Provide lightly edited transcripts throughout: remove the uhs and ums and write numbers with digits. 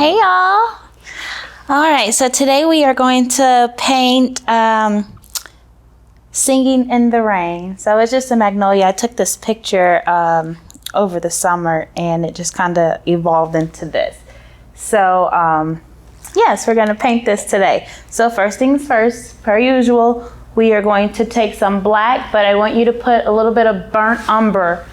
Hey y'all. Alright, so today we are going to paint Singing in the Rain. So it's just a magnolia. I took this picture over the summer and it just kind of evolved into this. So yes, we're going to paint this today. So first things first, per usual, we are going to take some black, but I want you to put a little bit of burnt umber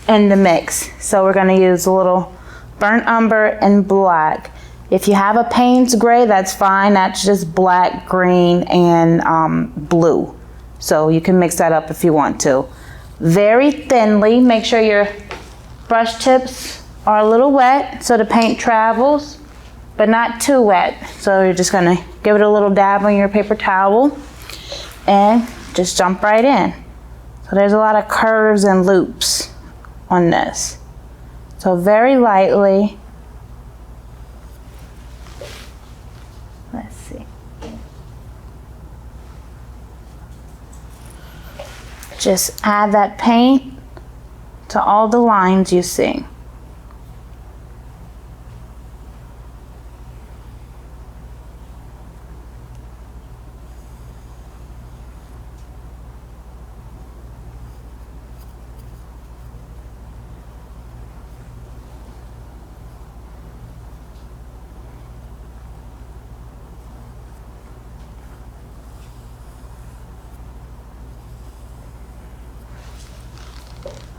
in the mix. So we're going to use a little burnt umber and black. If you have a Payne's gray, that's fine. That's just black, green, and blue. So you can mix that up if you want to. Very thinly, make sure your brush tips are a little wet so the paint travels, but not too wet. So you're just gonna give it a little dab on your paper towel and just jump right in. So there's a lot of curves and loops on this. So very lightly. Let's see. Just add that paint to all the lines you see.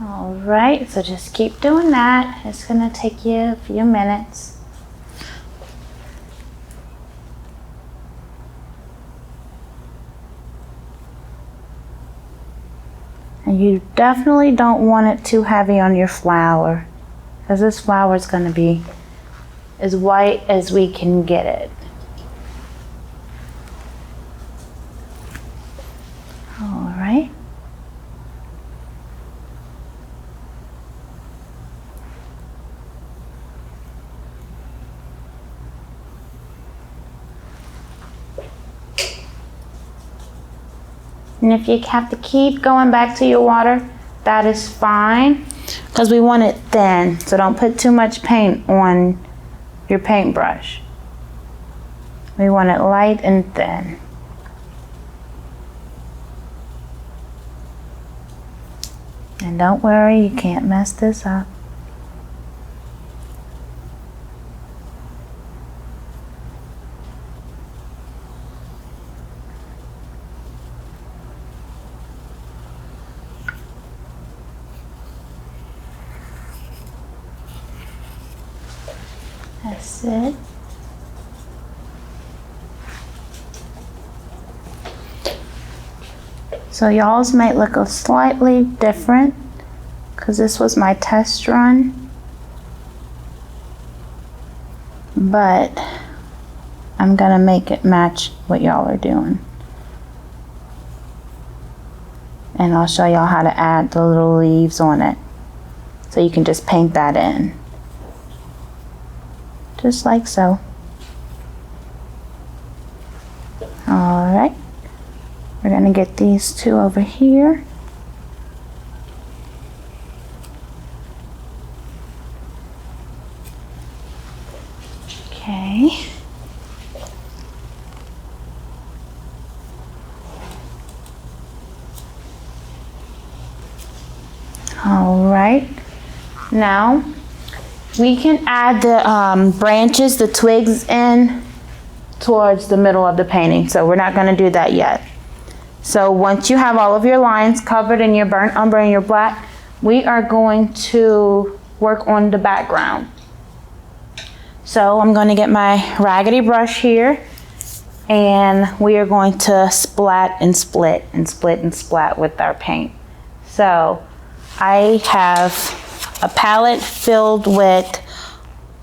All right, so just keep doing that. It's gonna take you a few minutes. And you definitely don't want it too heavy on your flower, because this flower is gonna be as white as we can get it. All right. And if you have to keep going back to your water, that is fine, because we want it thin. So don't put too much paint on your paintbrush. We want it light and thin. And don't worry, you can't mess this up. That's it. So y'all's might look a slightly different because this was my test run, but I'm gonna make it match what y'all are doing. And I'll show y'all how to add the little leaves on it. So you can just paint that in. Just like so. All right, we're gonna get these two over here. Okay. All right, now we can add the branches, the twigs in towards the middle of the painting. So we're not gonna do that yet. So once you have all of your lines covered in your burnt umber and your black, we are going to work on the background. So I'm gonna get my raggedy brush here and we are going to splat and split and split and splat with our paint. So I have a palette filled with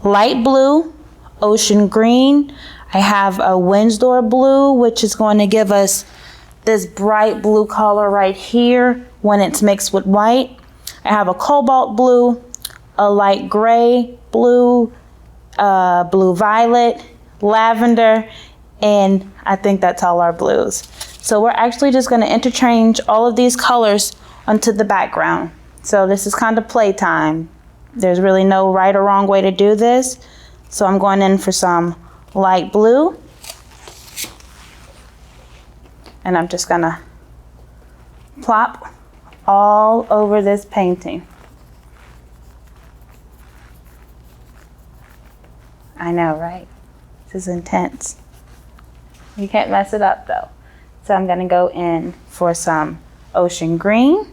light blue, ocean green. I have a Windsor blue, which is going to give us this bright blue color right here when it's mixed with white. I have a cobalt blue, a light gray blue, blue violet, lavender, and I think that's all our blues. So we're actually just going to interchange all of these colors onto the background. So this is kind of playtime. There's really no right or wrong way to do this. So I'm going in for some light blue. And I'm just gonna plop all over this painting. I know, right? This is intense. You can't mess it up though. So I'm gonna go in for some ocean green.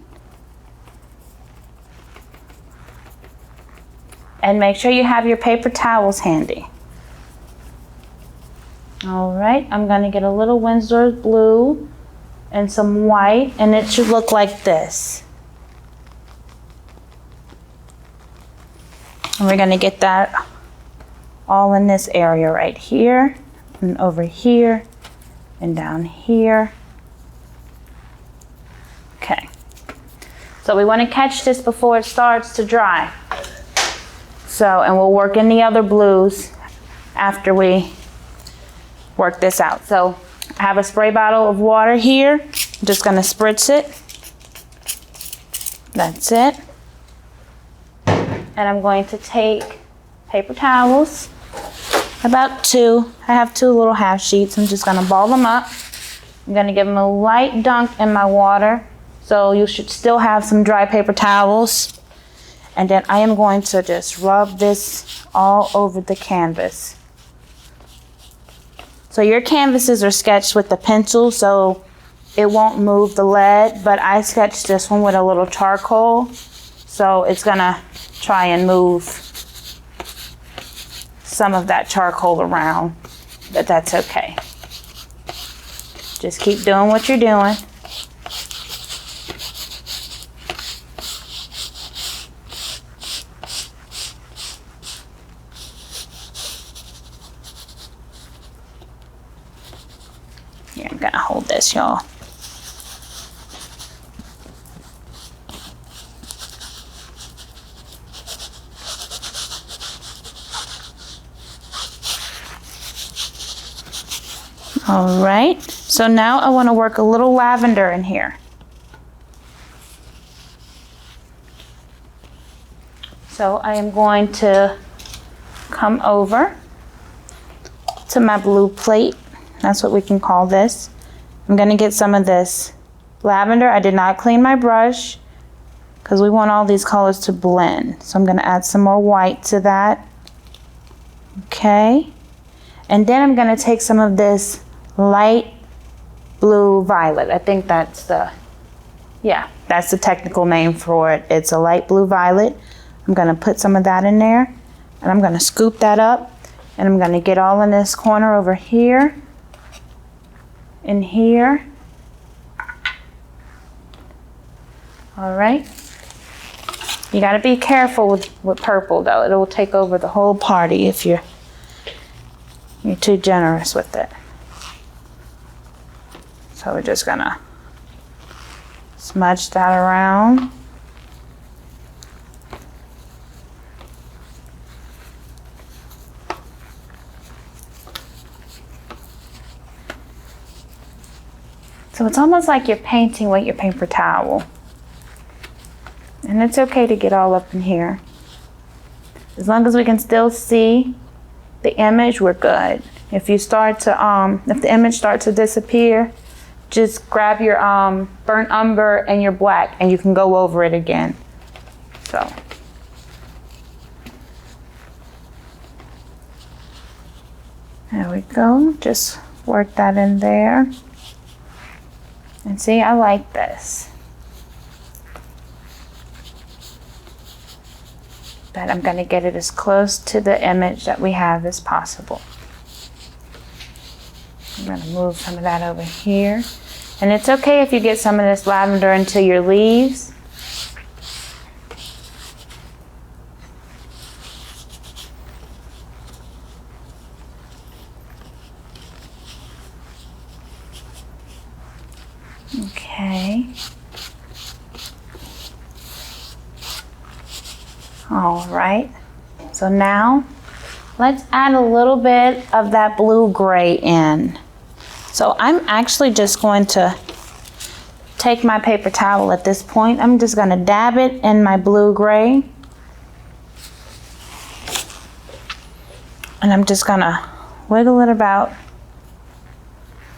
And make sure you have your paper towels handy. All right, I'm gonna get a little Windsor blue and some white, and it should look like this. And we're gonna get that all in this area right here, and over here, and down here. Okay, so we wanna catch this before it starts to dry. So, and we'll work in the other blues after we work this out. So I have a spray bottle of water here. I'm just gonna spritz it. That's it. And I'm going to take paper towels, about 2. I have 2 little half sheets. I'm just gonna ball them up. I'm gonna give them a light dunk in my water. So you should still have some dry paper towels. And then I am going to just rub this all over the canvas. So your canvases are sketched with the pencil, so it won't move the lead, but I sketched this one with a little charcoal, so it's gonna try and move some of that charcoal around, but that's okay. Just keep doing what you're doing. Here, I'm gonna hold this, y'all. All right, so now I wanna work a little lavender in here. So I am going to come over to my blue plate. That's what we can call this. I'm gonna get some of this lavender. I did not clean my brush because we want all these colors to blend. So I'm gonna add some more white to that. Okay. And then I'm gonna take some of this light blue violet. I think that's the, yeah, that's the technical name for it. It's a light blue violet. I'm gonna put some of that in there, and I'm gonna scoop that up, and I'm gonna get all in this corner over here, in here. All right. You gotta be careful with purple though. It will take over the whole party if you're too generous with it. So we're just gonna smudge that around. So it's almost like you're painting with your paper towel. And it's okay to get all up in here. As long as we can still see the image, we're good. If you start to, if the image starts to disappear, just grab your burnt umber and your black and you can go over it again. So. There we go, just work that in there. And see, I like this. But I'm gonna get it as close to the image that we have as possible. I'm gonna move some of that over here. And it's okay if you get some of this lavender into your leaves. Okay. All right. So now let's add a little bit of that blue gray in. So I'm actually just going to take my paper towel at this point. I'm just going to dab it in my blue gray. And I'm just gonna wiggle it about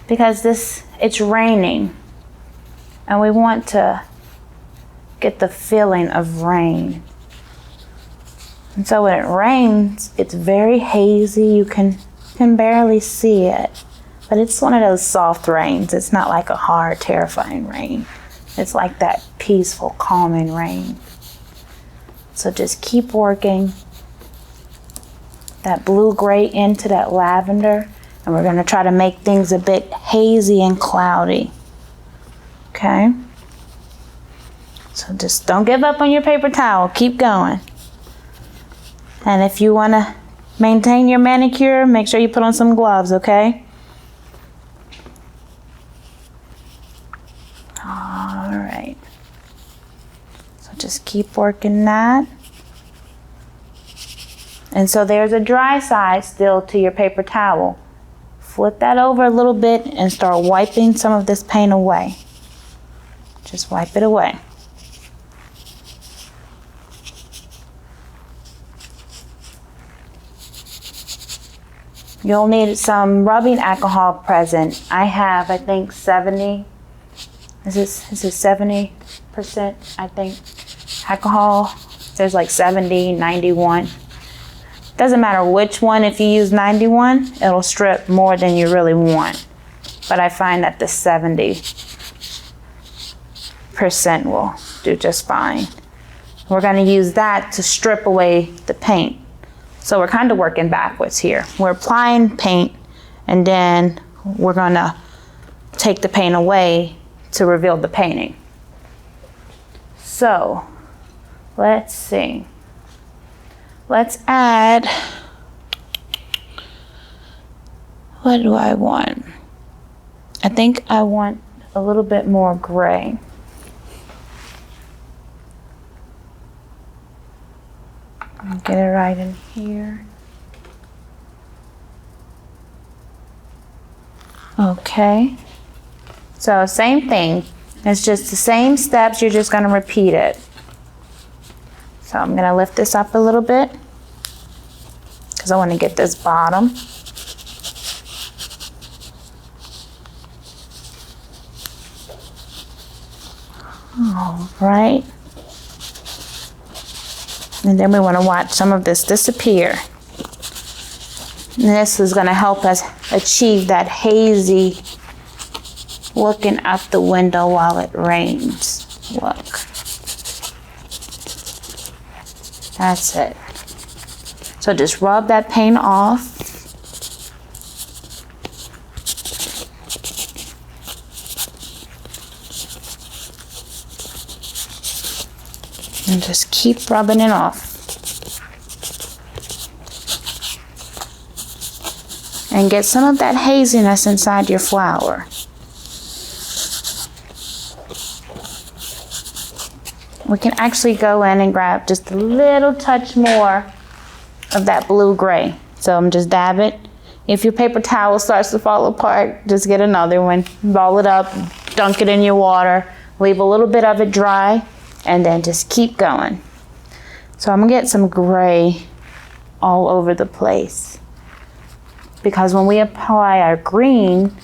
because it's raining and we want to get the feeling of rain. And so when it rains, it's very hazy. You can barely see it, but it's one of those soft rains. It's not like a hard, terrifying rain. It's like that peaceful, calming rain. So just keep working that blue-gray into that lavender, and we're gonna try to make things a bit hazy and cloudy. Okay? So just don't give up on your paper towel. Keep going. And if you want to maintain your manicure, make sure you put on some gloves, okay? All right. So just keep working that. And so there's a dry side still to your paper towel. Flip that over a little bit and start wiping some of this paint away. Just wipe it away. You'll need some rubbing alcohol present. I have, I think, 70. Is it 70%, I think, alcohol? There's like 70, 91. Doesn't matter which one. If you use 91, it'll strip more than you really want. But I find that the 70% will do just fine. We're going to use that to strip away the paint. So we're kind of working backwards here. We're applying paint and then we're going to take the paint away to reveal the painting. So let's see. Let's add, what do I want? I think I want a little bit more gray. Get it right in here. Okay. So same thing. It's just the same steps. You're just going to repeat it. So I'm going to lift this up a little bit because I want to get this bottom. All right. And then we want to watch some of this disappear. And this is going to help us achieve that hazy looking out the window while it rains look. That's it. So just rub that paint off. And just keep rubbing it off. And get some of that haziness inside your flower. We can actually go in and grab just a little touch more of that blue-gray. So I'm just dab it. If your paper towel starts to fall apart, just get another one. Ball it up, dunk it in your water, leave a little bit of it dry, and then just keep going. So I'm gonna get some gray all over the place. Because when we apply our green,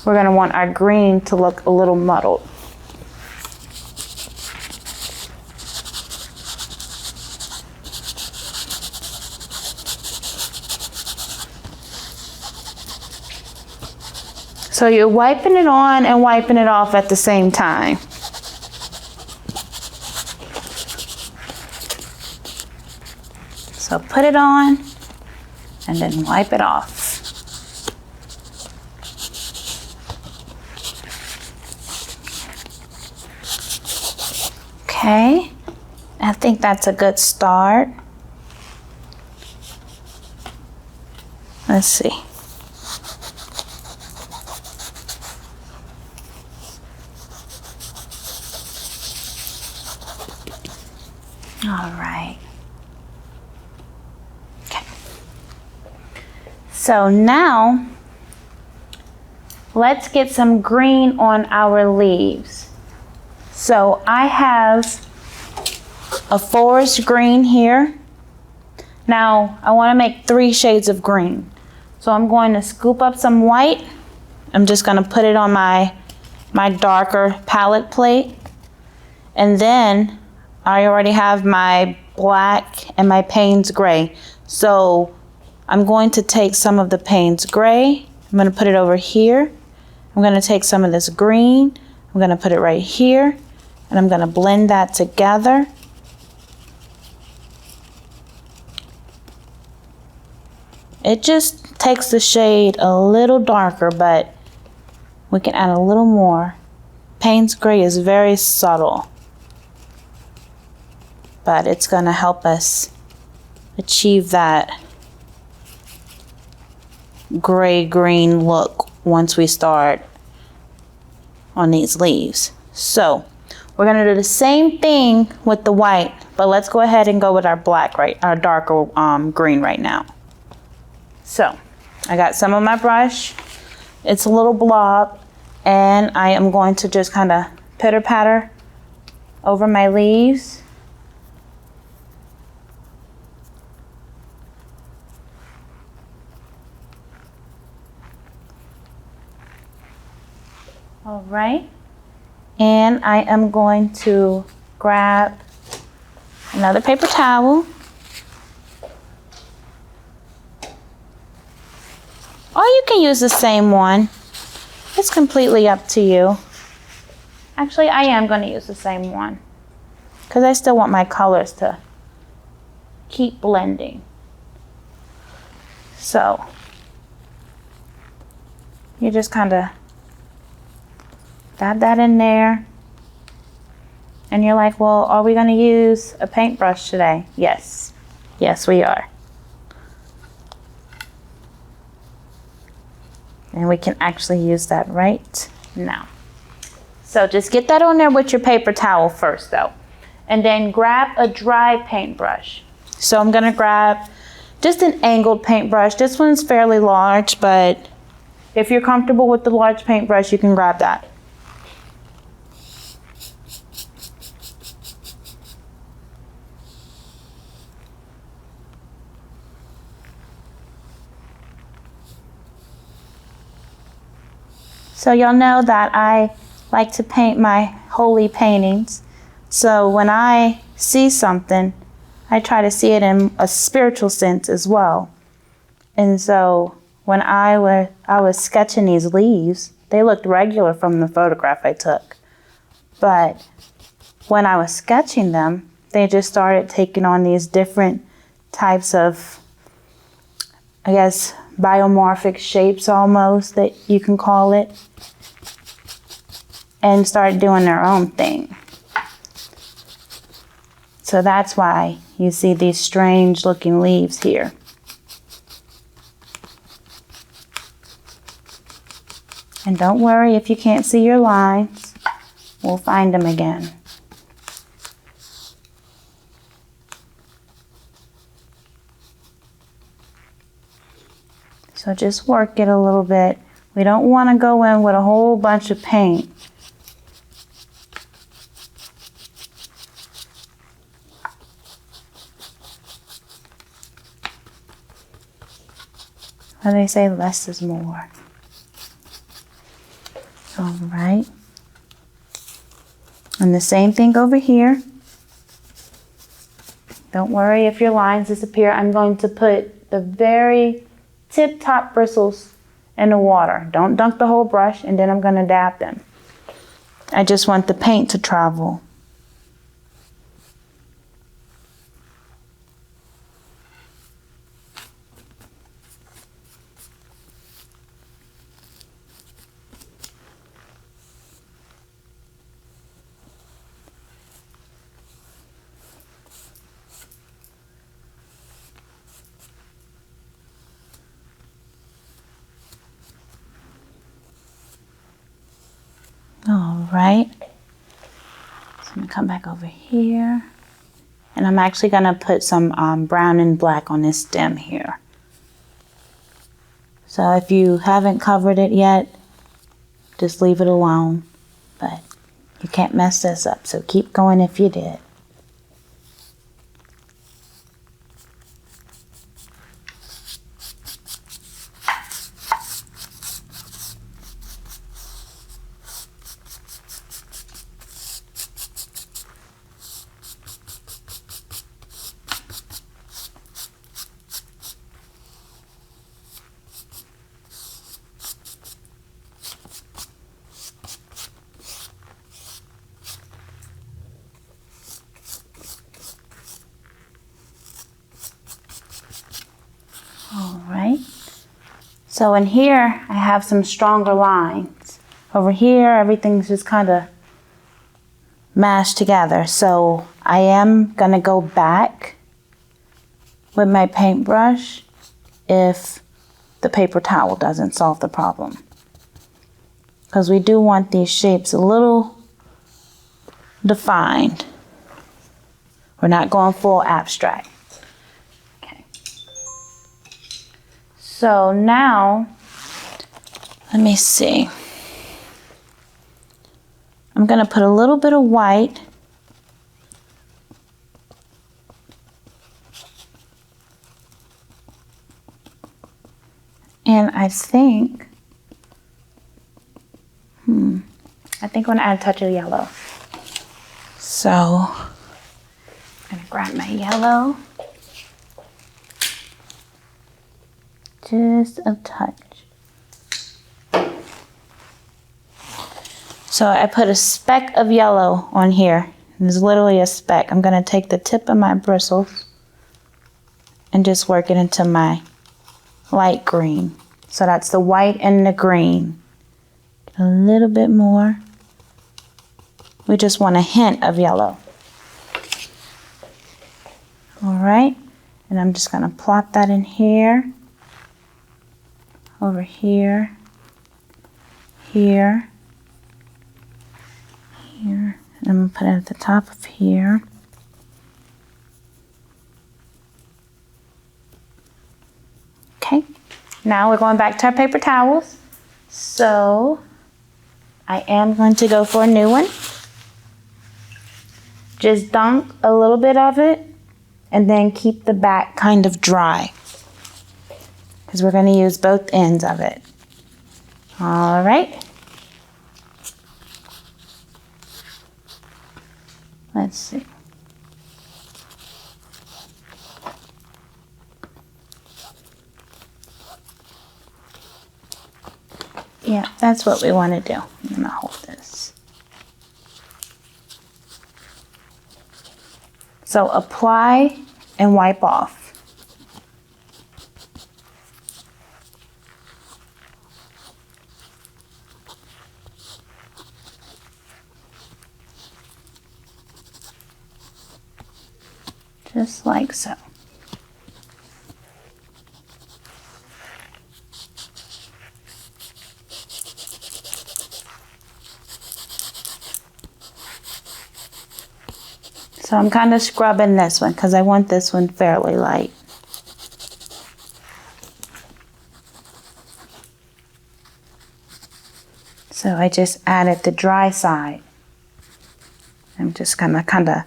we're gonna want our green to look a little muddled. So you're wiping it on and wiping it off at the same time. So put it on and then wipe it off. Okay, I think that's a good start. Let's see. All right. Okay. So now, let's get some green on our leaves. So I have a forest green here, Now I want to make 3 shades of green. So I'm going to scoop up some white. I'm just going to put it on my darker palette plate. And then I already have my black and my Payne's gray. So I'm going to take some of the Payne's gray. I'm going to put it over here. I'm going to take some of this green. I'm going to put it right here. And I'm going to blend that together. It just takes the shade a little darker, but we can add a little more. Payne's gray is very subtle, but it's going to help us achieve that gray-green look once we start on these leaves. So we're going to do the same thing with the white, but let's go ahead and go with our black, our darker green right now. So I got some of my brush. It's a little blob, and I am going to just kind of pitter patter over my leaves. All right, and I am going to grab another paper towel. Or you can use the same one. It's completely up to you. Actually, I am going to use the same one because I still want my colors to keep blending. So you just kind of dab that in there. And you're like, well, are we going to use a paintbrush today? Yes. Yes, we are. And we can actually use that right now. So just get that on there with your paper towel first though. And then grab a dry paintbrush. So I'm gonna grab just an angled paintbrush. This one's fairly large, but if you're comfortable with the large paintbrush, you can grab that. So y'all know that I like to paint my holy paintings. So when I see something, I try to see it in a spiritual sense as well. And so when I was sketching these leaves, they looked regular from the photograph I took. But when I was sketching them, they just started taking on these different types of, I guess, biomorphic shapes almost, that you can call it, and start doing their own thing. So that's why you see these strange looking leaves here. And don't worry if you can't see your lines, we'll find them again. So just work it a little bit. We don't want to go in with a whole bunch of paint. Or they say less is more. All right. And the same thing over here. Don't worry if your lines disappear. I'm going to put the very tip-top bristles in the water. Don't dunk the whole brush, and then I'm going to dab them. I just want the paint to travel. All right, so I'm gonna come back over here, and I'm actually gonna put some brown and black on this stem here. So if you haven't covered it yet, just leave it alone, but you can't mess this up, so keep going if you did. All right. So in here, I have some stronger lines. Over here, everything's just kind of mashed together. So I am gonna go back with my paintbrush if the paper towel doesn't solve the problem. Because we do want these shapes a little defined. We're not going full abstract. Okay. So now, let me see. I'm gonna put a little bit of white and I think I'm gonna add a touch of yellow. So I'm gonna grab my yellow, just a touch. So I put a speck of yellow on here. It's literally a speck. I'm gonna take the tip of my bristles and just work it into my light green. So that's the white and the green. A little bit more. We just want a hint of yellow. All right, and I'm just gonna plot that in here, over here, here, here, and I'm gonna put it at the top of here. Okay, now we're going back to our paper towels. So I am going to go for a new one. Just dunk a little bit of it and then keep the back kind of dry because we're going to use both ends of it. All right. Let's see. Yeah, that's what we want to do. I'm going to hold this. So apply and wipe off. Just like so. So I'm kind of scrubbing this one because I want this one fairly light. So I just added the dry side. I'm just gonna kind of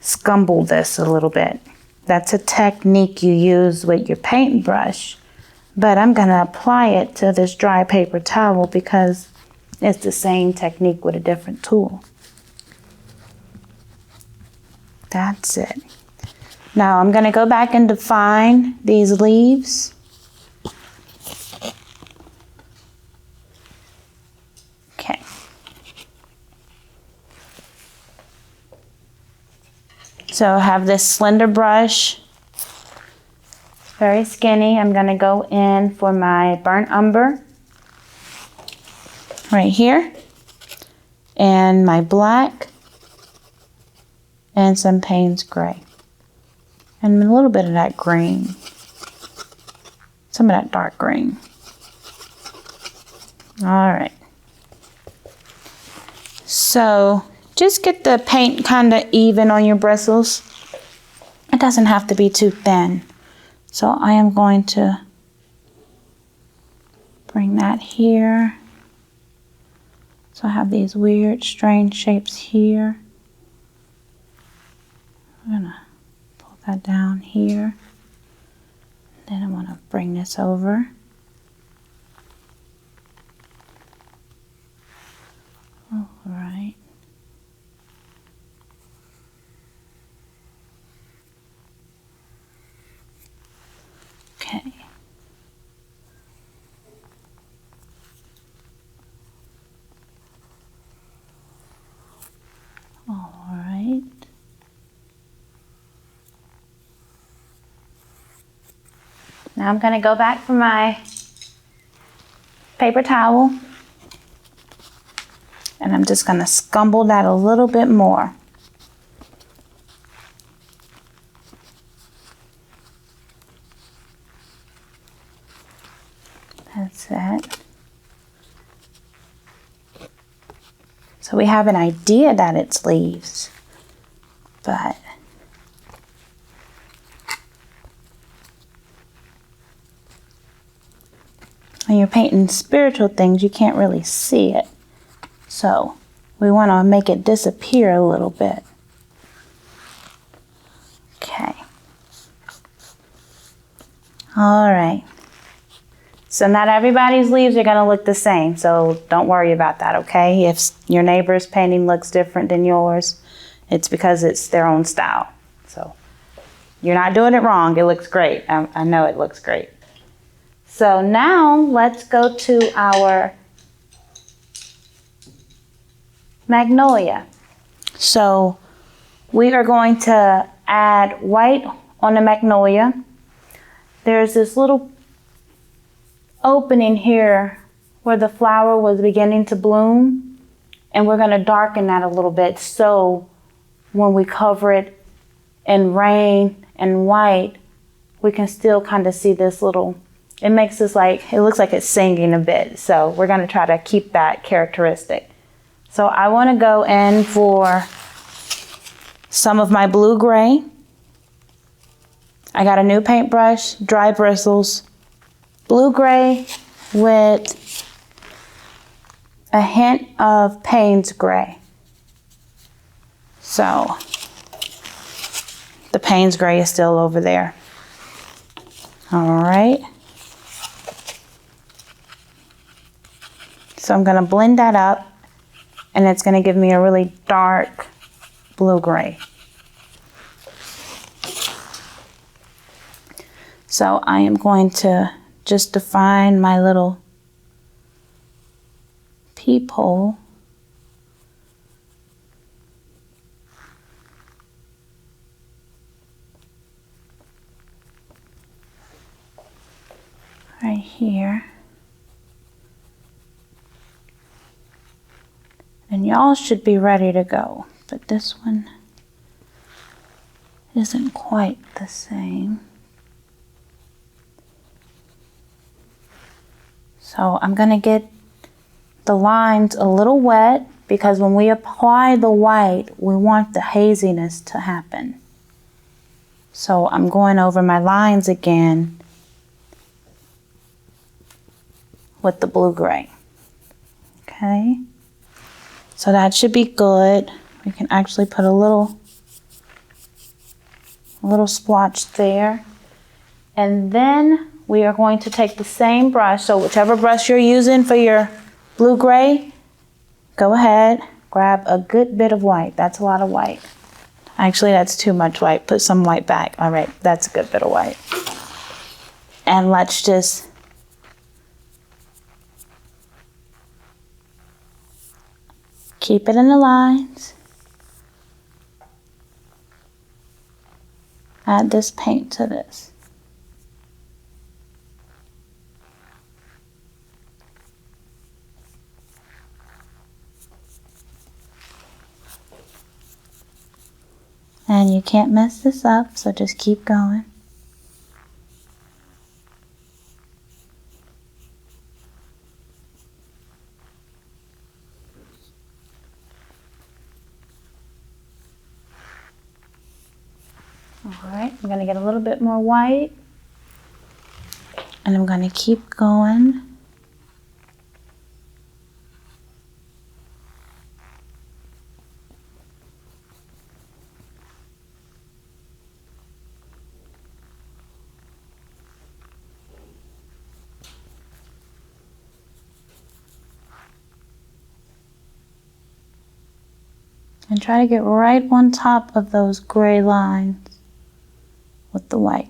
scumble this a little bit. That's a technique you use with your paintbrush, but I'm gonna apply it to this dry paper towel because it's the same technique with a different tool. That's it. Now I'm gonna go back and define these leaves. Okay. So I have this slender brush, very skinny. I'm gonna go in for my burnt umber right here, and my black, and some Payne's gray, and a little bit of that green, some of that dark green. All right. So just get the paint kind of even on your bristles. It doesn't have to be too thin. So I am going to bring that here. So I have these weird, strange shapes here. I'm gonna pull that down here. Then I want to bring this over. All right. Okay. All right. Now I'm going to go back for my paper towel, and I'm just going to scumble that a little bit more. That's it. So we have an idea that it's leaves, but when you're painting spiritual things, you can't really see it. So we want to make it disappear a little bit. Okay. All right. So not everybody's leaves are going to look the same, so don't worry about that, okay? If your neighbor's painting looks different than yours, it's because it's their own style. So you're not doing it wrong. It looks great. I know it looks great. So now let's go to our magnolia. So we are going to add white on the magnolia. There's this little opening here where the flower was beginning to bloom, and we're going to darken that a little bit so when we cover it in rain and white, we can still kind of see this little, it makes this like, it looks like it's singing a bit. So we're going to try to keep that characteristic. So I want to go in for some of my blue gray. I got a new paintbrush, dry bristles, blue gray with a hint of Payne's gray. So the Payne's gray is still over there. All right. So I'm going to blend that up, and it's going to give me a really dark blue gray. So I am going to just define my little peephole. Right here. And y'all should be ready to go, but this one isn't quite the same. So I'm going to get the lines a little wet because when we apply the white, we want the haziness to happen. So I'm going over my lines again with the blue gray. Okay. So that should be good. We can actually put a little splotch there. And then we are going to take the same brush, so whichever brush you're using for your blue gray, go ahead, grab a good bit of white. That's a lot of white. Actually, that's too much white. Put some white back. All right, that's a good bit of white. And let's just keep it in the lines. Add this paint to this. And you can't mess this up, so just keep going. All right, I'm going to get a little bit more white, and I'm going to keep going. And try to get right on top of those gray lines with the white.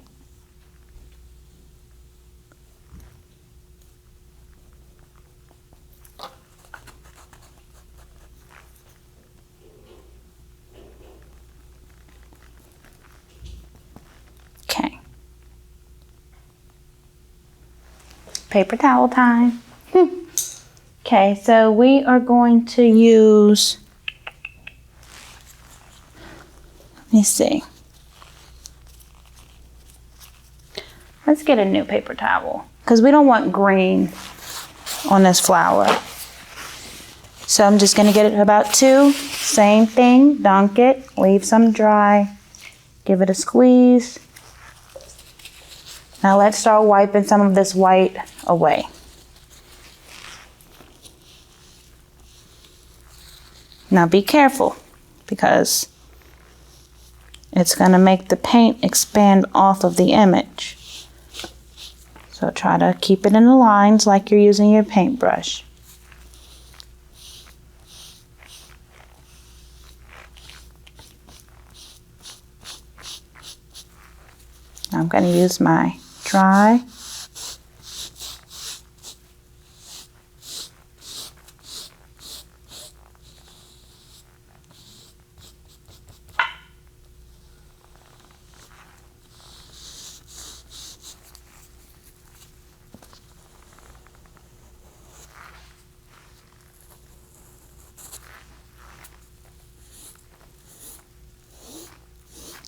Okay. Paper towel time. Okay, so we are going to use, let me see. Let's get a new paper towel because we don't want green on this flower. So I'm just gonna get it about 2. Same thing, dunk it, leave some dry, give it a squeeze. Now let's start wiping some of this white away. Now be careful because it's gonna make the paint expand off of the image. So try to keep it in the lines like you're using your paintbrush. I'm going to use my dry.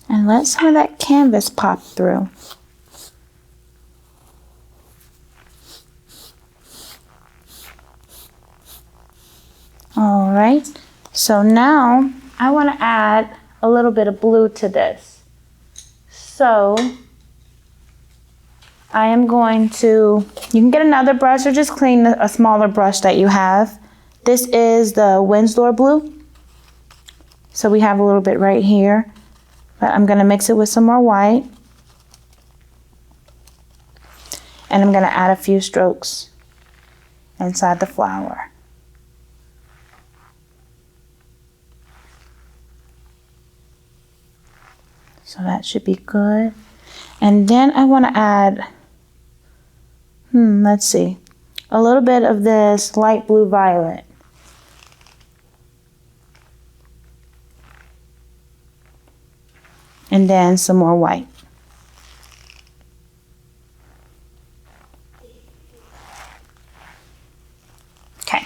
And let some of that canvas pop through. All right, so now I want to add a little bit of blue to this. So I am going to, you can get another brush or just clean a smaller brush that you have. This is the Winslow blue. So we have a little bit right here. But I'm going to mix it with some more white. And I'm going to add a few strokes inside the flower. So that should be good. And then I want to add, let's see, a little bit of this light blue violet. And then some more white. Okay.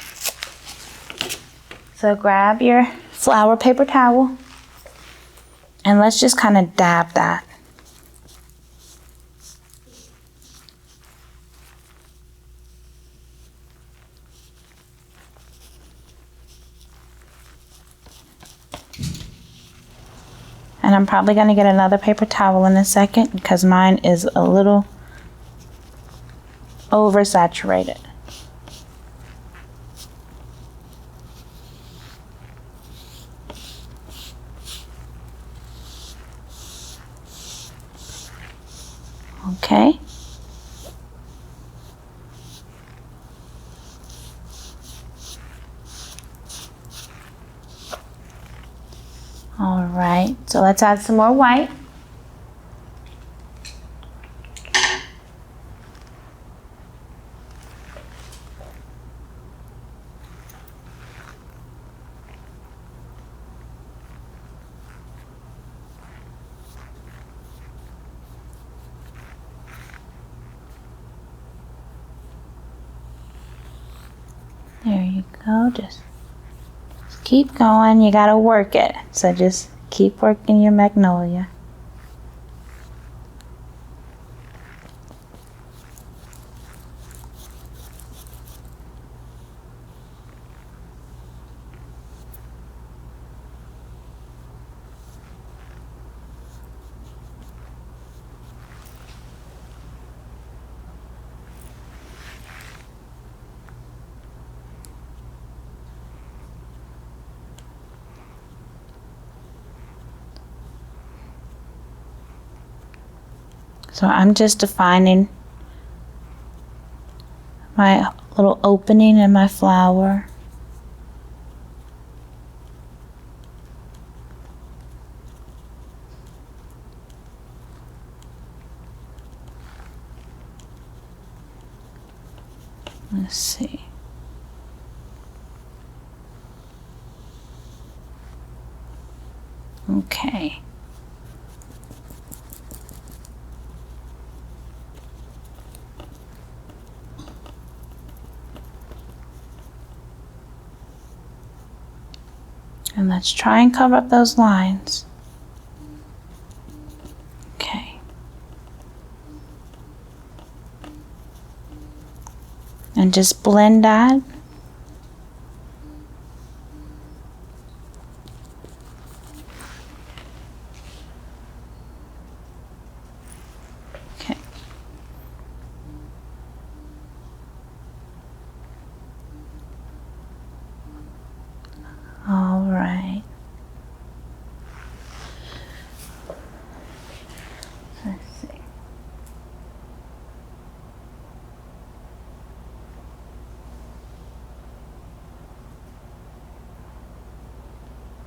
So grab your flower paper towel and let's just kind of dab that. And I'm probably going to get another paper towel in a second because mine is a little oversaturated. Okay. All right, so let's add some more white. There you go, just keep going, you gotta work it. So just keep working your magnolia. So I'm just defining my little opening in my flower. Let's see. Okay. And let's try and cover up those lines. Okay. And just blend that. Okay. All right. Let's see.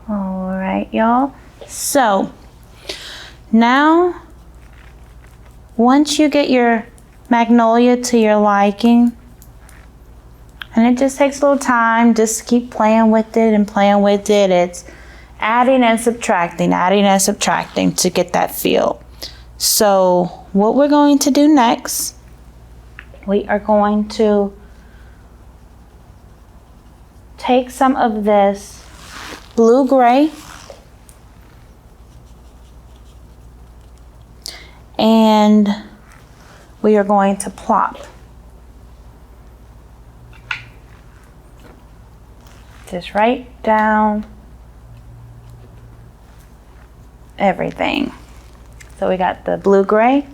All right, y'all. So now, once you get your magnolia to your liking, and it just takes a little time, just keep playing with it and playing with it. It's adding and subtracting to get that feel. So what we're going to do next, we are going to take some of this blue-gray and we are going to plop just right down everything. So we got the blue-gray,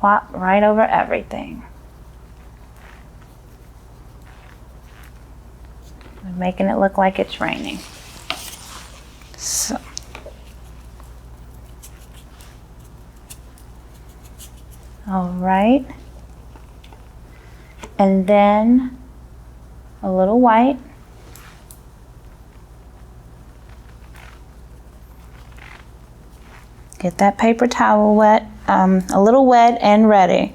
plop right over everything. We're making it look like it's raining. So. All right. And then a little white. Get that paper towel wet, a little wet and ready,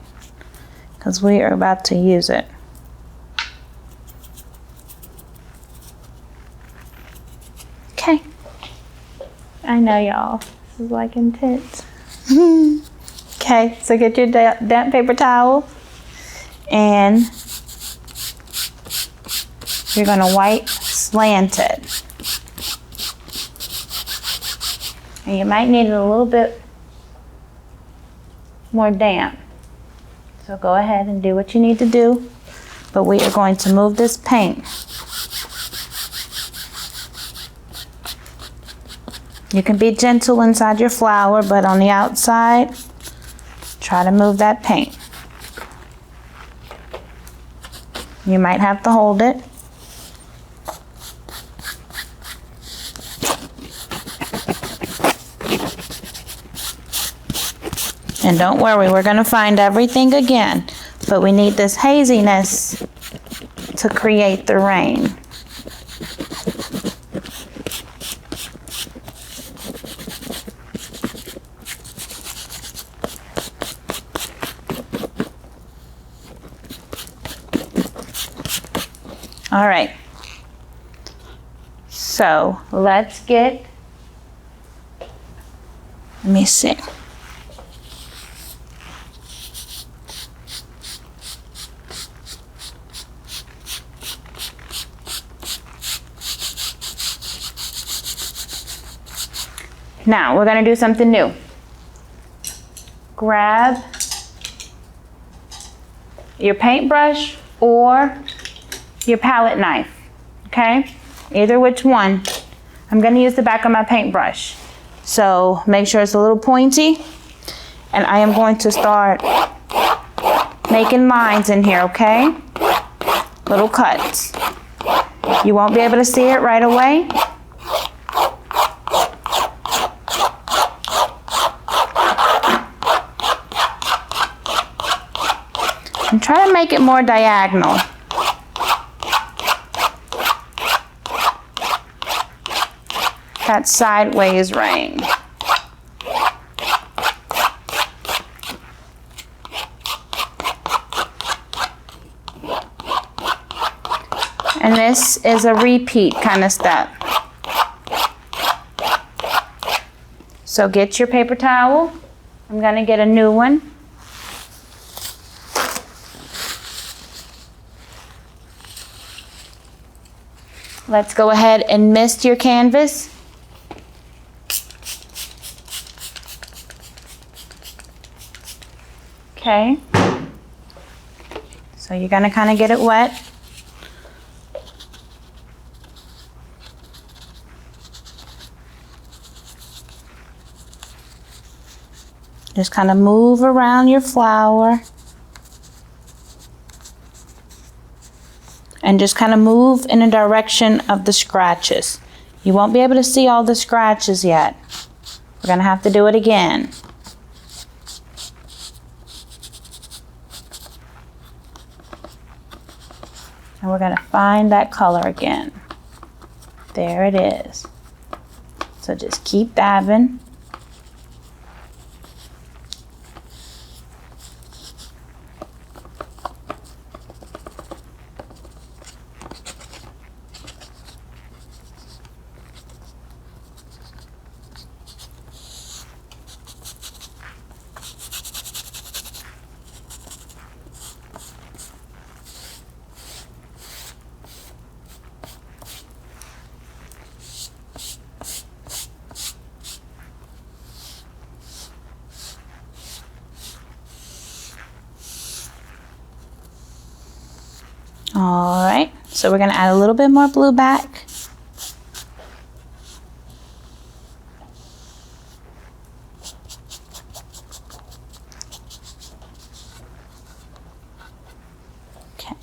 because we are about to use it. Okay. I know y'all, this is like intense. Okay, so get your damp paper towel and you're gonna wipe slant it. And you might need it a little bit more damp. So go ahead and do what you need to do. But we are going to move this paint. You can be gentle inside your flower, but on the outside, try to move that paint. You might have to hold it. And don't worry, we're going to find everything again, but we need this haziness to create the rain. All right, so let's get, let me see. Now, we're going to do something new. Grab your paintbrush or your palette knife, okay? Either which one. I'm going to use the back of my paintbrush. So make sure it's a little pointy. And I am going to start making lines in here, okay? Little cuts. You won't be able to see it right away. And try to make it more diagonal. That sideways rain. And this is a repeat kind of step. So get your paper towel. I'm going to get a new one. let's go ahead and mist your canvas. Okay. So you're gonna kind of get it wet. Just kind of move around your flower. And just kind of move in the direction of the scratches. You won't be able to see all the scratches yet. We're gonna have to do it again. And we're gonna find that color again. There it is. So just keep dabbing. All right, so we're gonna add a little bit more blue back. Okay.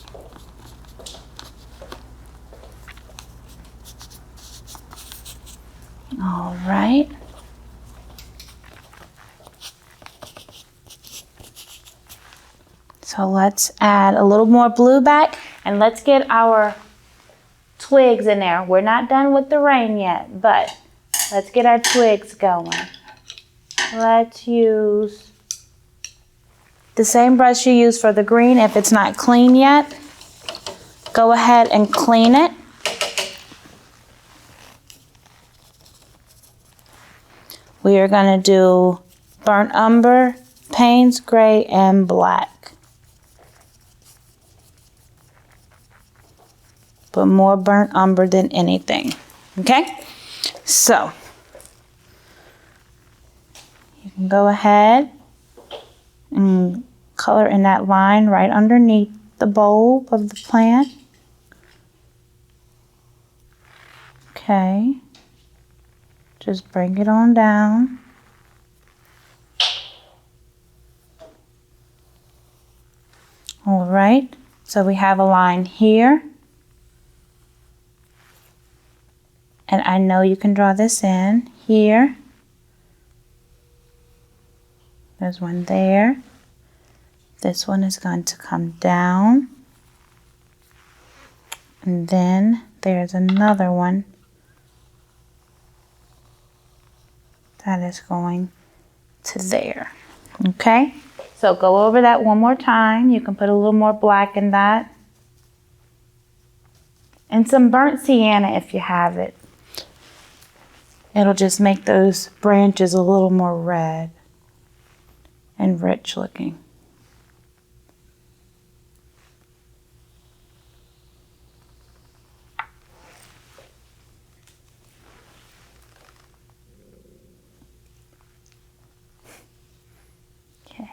All right. So let's add a little more blue back and let's get our twigs in there. We're not done with the rain yet, but let's get our twigs going. Let's use the same brush you use for the green. If it's not clean yet, go ahead and clean it. We are going to do burnt umber, Payne's gray, and black. But more burnt umber than anything. Okay? So, you can go ahead and color in that line right underneath the bulb of the plant. Okay. Just bring it on down. All right. So we have a line here. And I know you can draw this in here. There's one there. This one is going to come down. And then there's another one that is going to there. Okay? So go over that one more time. You can put a little more black in that. And some burnt sienna if you have it. It'll just make those branches a little more red and rich looking. Okay.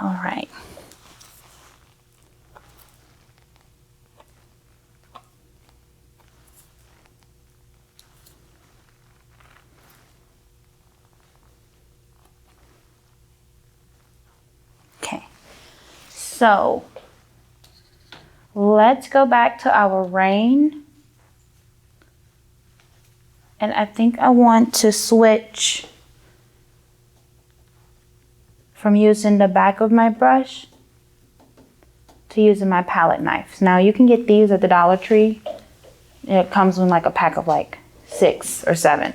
All right. Okay. So let's go back to our rain. And I think I want to switch from using the back of my brush to using my palette knife. Now you can get these at the Dollar Tree. It comes in like a pack of like 6 or 7.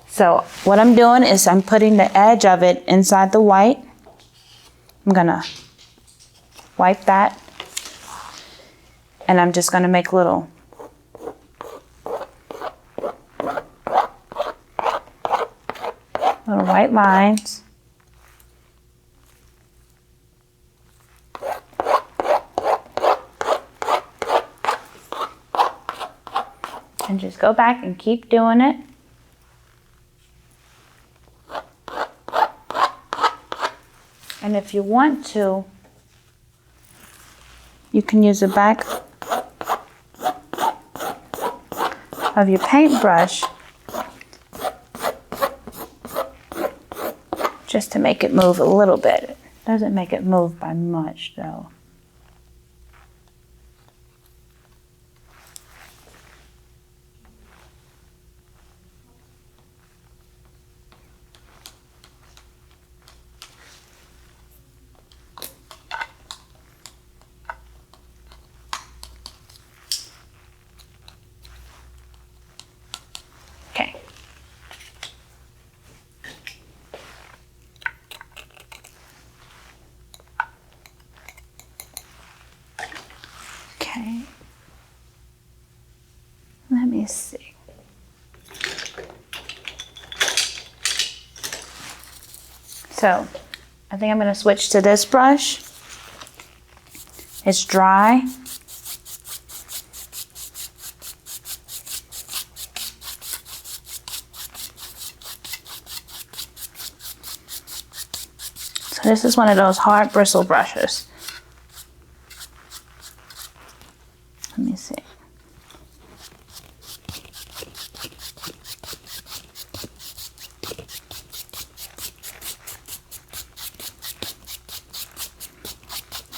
So what I'm doing is I'm putting the edge of it inside the white. I'm gonna wipe that. And I'm just gonna make little lines. And just go back and keep doing it. And if you want to, you can use the back of your paintbrush just to make it move a little bit. It doesn't make it move by much though. Okay. Okay. Let me see. So, I think I'm going to switch to this brush. It's dry. So this is one of those hard bristle brushes. Let me see.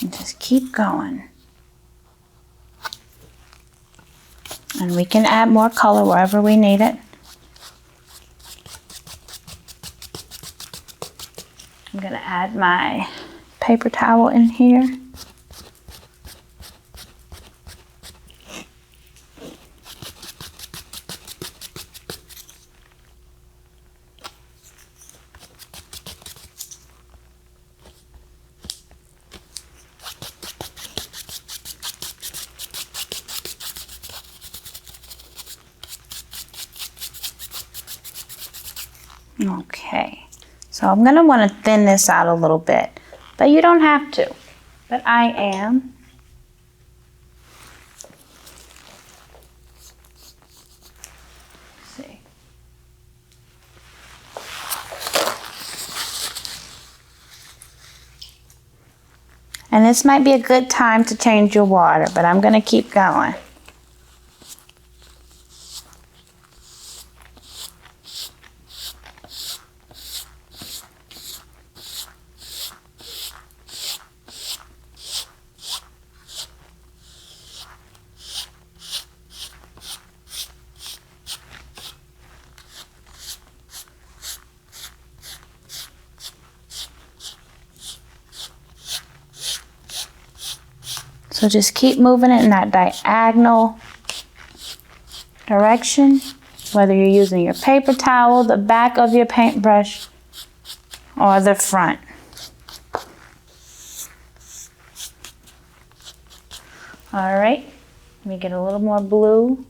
And just keep going. And we can add more color wherever we need it. I'm going to add my paper towel in here. Okay, so I'm going to want to thin this out a little bit, but you don't have to, but I am. Let's see. And this might be a good time to change your water, but I'm going to keep going. So just keep moving it in that diagonal direction, whether you're using your paper towel, the back of your paintbrush, or the front. All right, let me get a little more blue.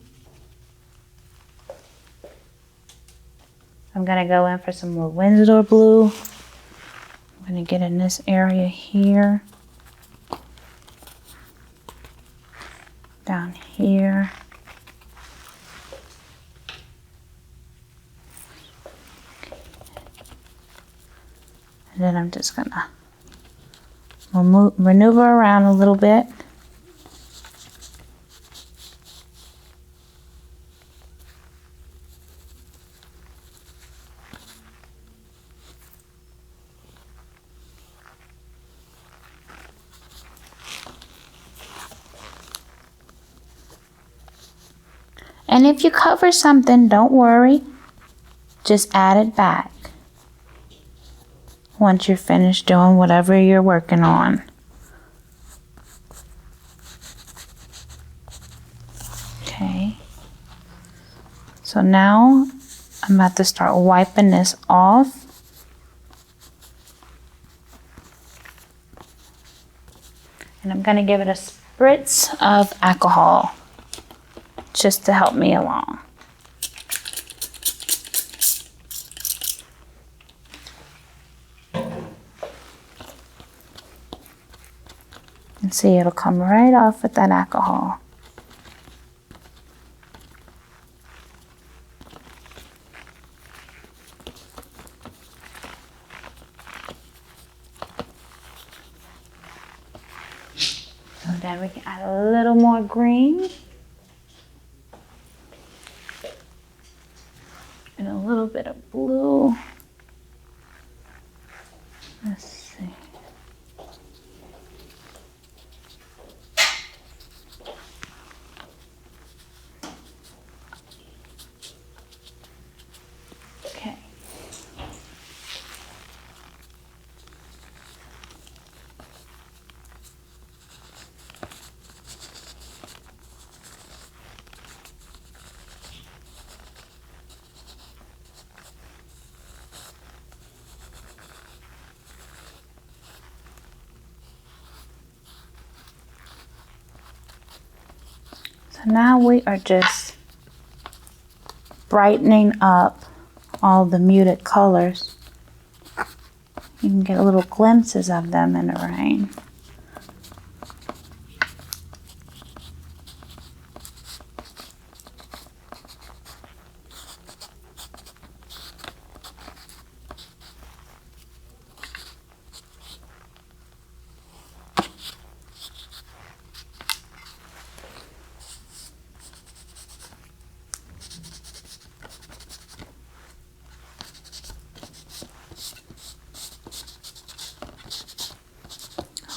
I'm gonna go in for some more Windsor blue. I'm gonna get in this area here. Down here. And then I'm just gonna maneuver around a little bit. And if you cover something, don't worry. Just add it back once you're finished doing whatever you're working on. Okay. So now I'm about to start wiping this off. And I'm going to give it a spritz of alcohol, just to help me along. And see, it'll come right off with that alcohol. So then we can add a little more green. And a little bit of blue. Let's see. Okay. So now we are just brightening up all the muted colors. You can get little glimpses of them in the rain.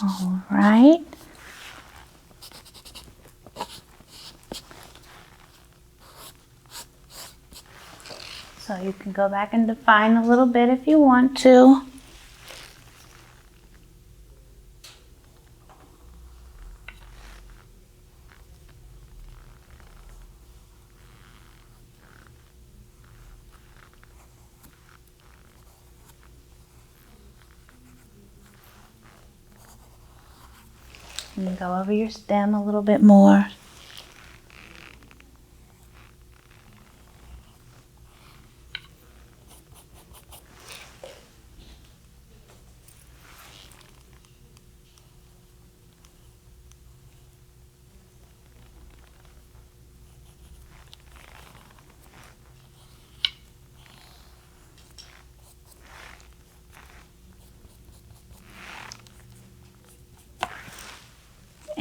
All right. So you can go back and define a little bit if you want to. You can go over your stem a little bit more.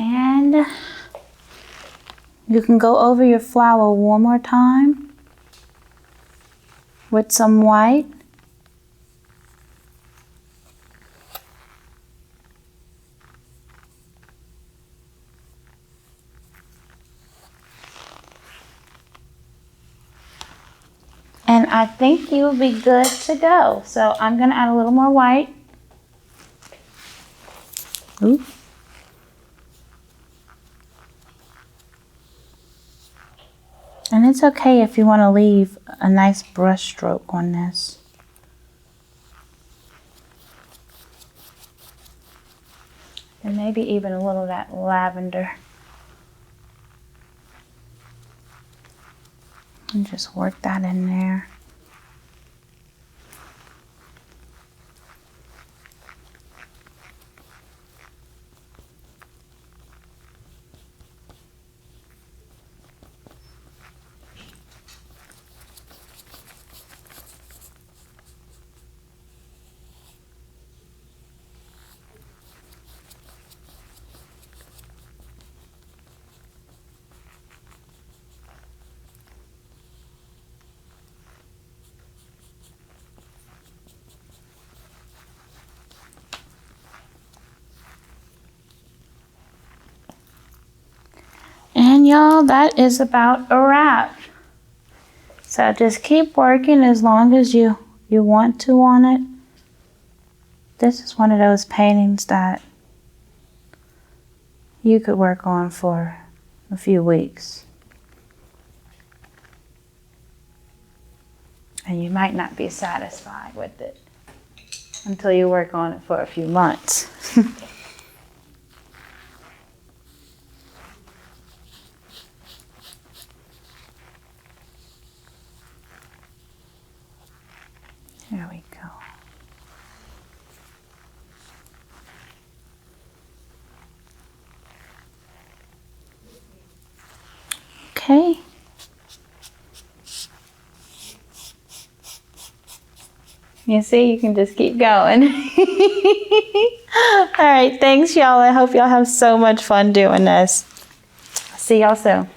And you can go over your flower one more time with some white. And I think you'll be good to go. So I'm going to add a little more white. Ooh. And it's okay if you want to leave a nice brush stroke on this. And maybe even a little of that lavender. And just work that in there. And y'all, that is about a wrap. So just keep working as long as you want to on it. This is one of those paintings that you could work on for a few weeks. And you might not be satisfied with it until you work on it for a few months. There we go. Okay. You see, you can just keep going. All right, thanks y'all. I hope y'all have so much fun doing this. See y'all soon.